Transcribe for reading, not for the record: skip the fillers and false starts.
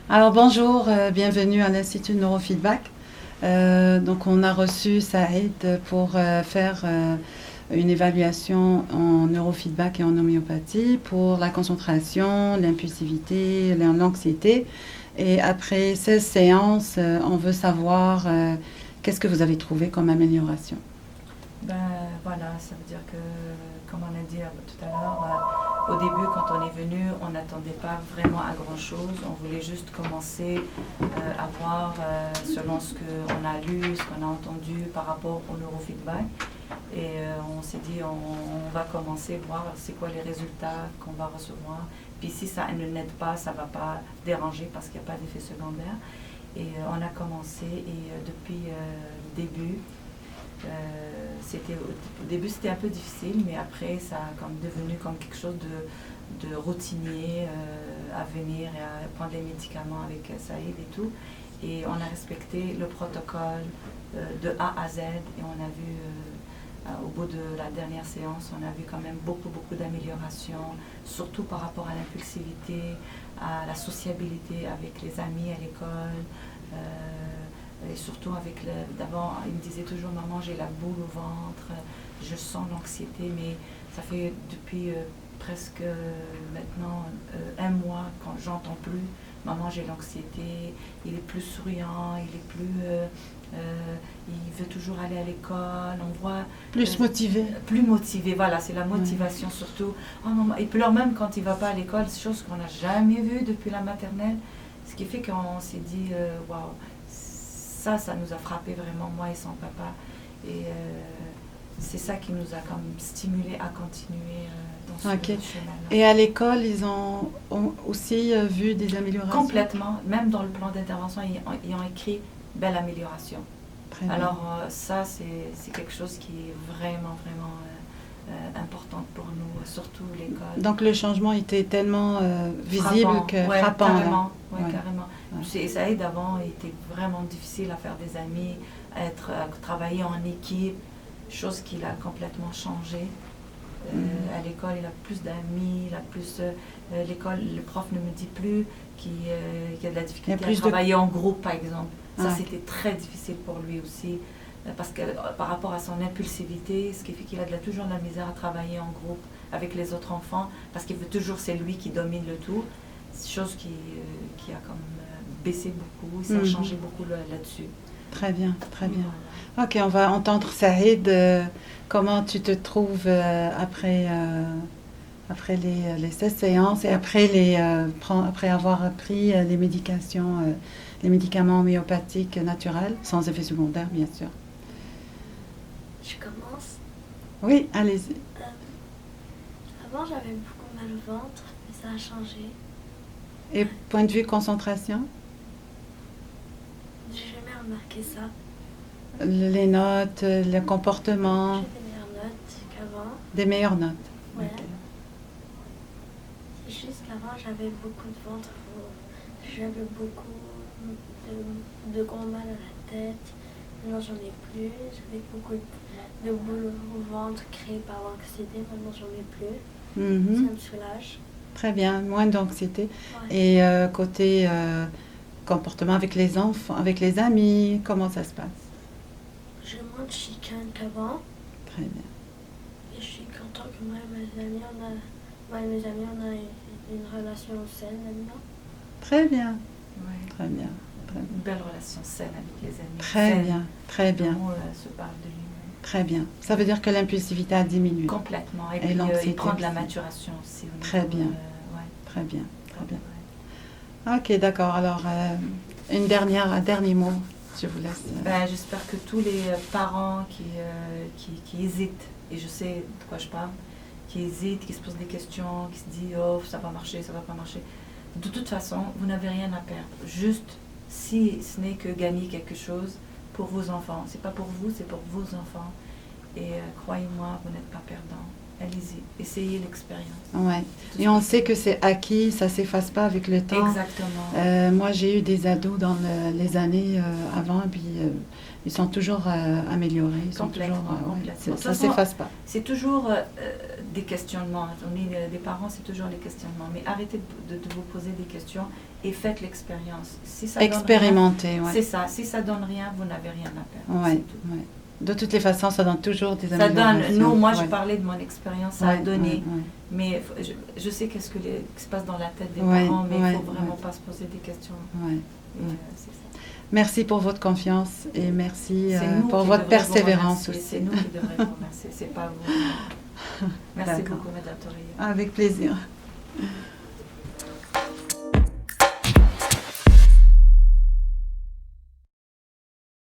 Alors bonjour, bienvenue à l'Institut de Neurofeedback. Donc on a reçu Saïd pour faire une évaluation en neurofeedback et en homéopathie pour la concentration, l'impulsivité, l'anxiété. Et après 16 séances, on veut savoir qu'est-ce que vous avez trouvé comme amélioration. Ben voilà, ça veut dire que, comme on a dit tout à l'heure, au début, quand on est venu, on n'attendait pas vraiment à grand-chose. On voulait juste commencer à voir, selon ce qu'on a lu, ce qu'on a entendu par rapport au neurofeedback. Et on s'est dit, on va commencer à voir c'est quoi les résultats qu'on va recevoir. Puis si ça ne n'aide pas, ça ne va pas déranger parce qu'il n'y a pas d'effet secondaire. Et on a commencé et depuis le début, au début c'était un peu difficile, mais après ça a comme devenu comme quelque chose de routinier à venir et à prendre les médicaments avec Saïd et tout. Et on a respecté le protocole de A à Z et on a vu au bout de la dernière séance, on a vu quand même beaucoup d'améliorations, surtout par rapport à l'impulsivité, à la sociabilité avec les amis à l'école. Et surtout d'abord, il me disait toujours, maman, j'ai la boule au ventre, je sens l'anxiété, mais ça fait depuis presque maintenant un mois quand j'entends plus, maman, j'ai l'anxiété, il est plus souriant, il est plus, il veut toujours aller à l'école, on voit... Plus motivé. Plus motivé, voilà, c'est la motivation surtout. Oh, maman, il pleure même quand il ne va pas à l'école, c'est chose qu'on n'a jamais vue depuis la maternelle, ce qui fait qu'on s'est dit, waouh. Ça nous a frappé vraiment, moi et son papa. Et c'est ça qui nous a comme stimulé à continuer dans ce chemin-là. Et à l'école, ils ont aussi vu des améliorations? Complètement. Même dans le plan d'intervention, ils ont écrit « belle amélioration ». Alors ça, c'est quelque chose qui est vraiment important pour nous, surtout l'école. Donc le changement était tellement visible frappant. Carrément, carrément. Ça aide avant, il était vraiment difficile à faire des amis, à travailler en équipe, chose qu'il a complètement changé. À l'école, il a plus d'amis, l'école, le prof ne me dit plus qu'il y a de la difficulté à travailler en groupe, par exemple. Ça, c'était très difficile pour lui aussi. Parce que par rapport à son impulsivité, ce qui fait qu'il a toujours de la misère à travailler en groupe avec les autres enfants, parce qu'il veut toujours, c'est lui qui domine le tout, chose qui a comme baissé beaucoup, ça a changé beaucoup là-dessus. Très bien. Ok, on va entendre Saïd, comment tu te trouves après les 16 séances et après avoir pris les médicaments homéopathiques naturels, sans effet secondaire bien sûr. Je commence. Oui, allez-y. Avant, j'avais beaucoup mal au ventre, mais ça a changé. Et point de vue concentration? J'ai jamais remarqué ça. Les notes, le comportement? J'ai des meilleures notes qu'avant. Des meilleures notes? Ouais. Okay. C'est juste qu'avant, j'avais beaucoup de ventre. J'avais beaucoup de gros mal à la tête. Maintenant, j'en ai plus. J'avais beaucoup de boules au ventre créées par l'anxiété. Maintenant, j'en ai plus. Ça me soulage. Très bien, moins d'anxiété. Ouais. Et côté comportement avec les enfants, avec les amis, comment ça se passe? J'ai moins de chicane qu'avant. Très bien. Et je suis contente que moi et mes amis, on a une relation saine maintenant. Très bien. Ouais. Très bien. Une belle relation saine avec les amis. Très bien. On se parle de lui-même. Très bien. Ça veut dire que l'impulsivité a diminué. Complètement. Et puis il prend de la maturation aussi. Très bien. Très bien. Ouais. Ok, d'accord. Alors, un dernier mot, je vous laisse. J'espère que tous les parents qui hésitent, et je sais de quoi je parle, qui hésitent, qui se posent des questions, qui se disent « oh, ça va marcher, ça va pas marcher ». De toute façon, vous n'avez rien à perdre. Juste, si ce n'est que gagner quelque chose pour vos enfants. C'est pas pour vous, c'est pour vos enfants. Et croyez-moi, vous n'êtes pas perdant. Allez-y, essayez l'expérience. Ouais. Et on sait que c'est acquis, ça s'efface pas avec le temps. Exactement. Moi, j'ai eu des ados dans les années avant, et puis ils sont toujours améliorés. Ils sont toujours, complètement. ça s'efface pas. C'est toujours des questionnements. On est des parents, c'est toujours les questionnements. Mais arrêtez de vous poser des questions et faites l'expérience. Si ça donne Expérimenter, rien, ouais. c'est ça. Si ça donne rien, vous n'avez rien à perdre. Ouais, c'est tout. ouais. De toutes les façons, ça donne toujours des Ça améliorations. donne. Moi, ouais. je parlais de mon expérience, ça a Ouais, donné. ouais, ouais. Mais je sais qu'est-ce qui se passe dans la tête des Ouais, parents, mais il ouais, ne faut vraiment ouais. pas se poser des questions. Ouais. Et, Ouais. c'est ça. Merci pour votre confiance et merci C'est nous pour qui votre devrions vous persévérance remercier. aussi. C'est nous qui devrions vous remercier, c'est pas vous. Merci D'accord. beaucoup, Madame Torilla. Avec plaisir.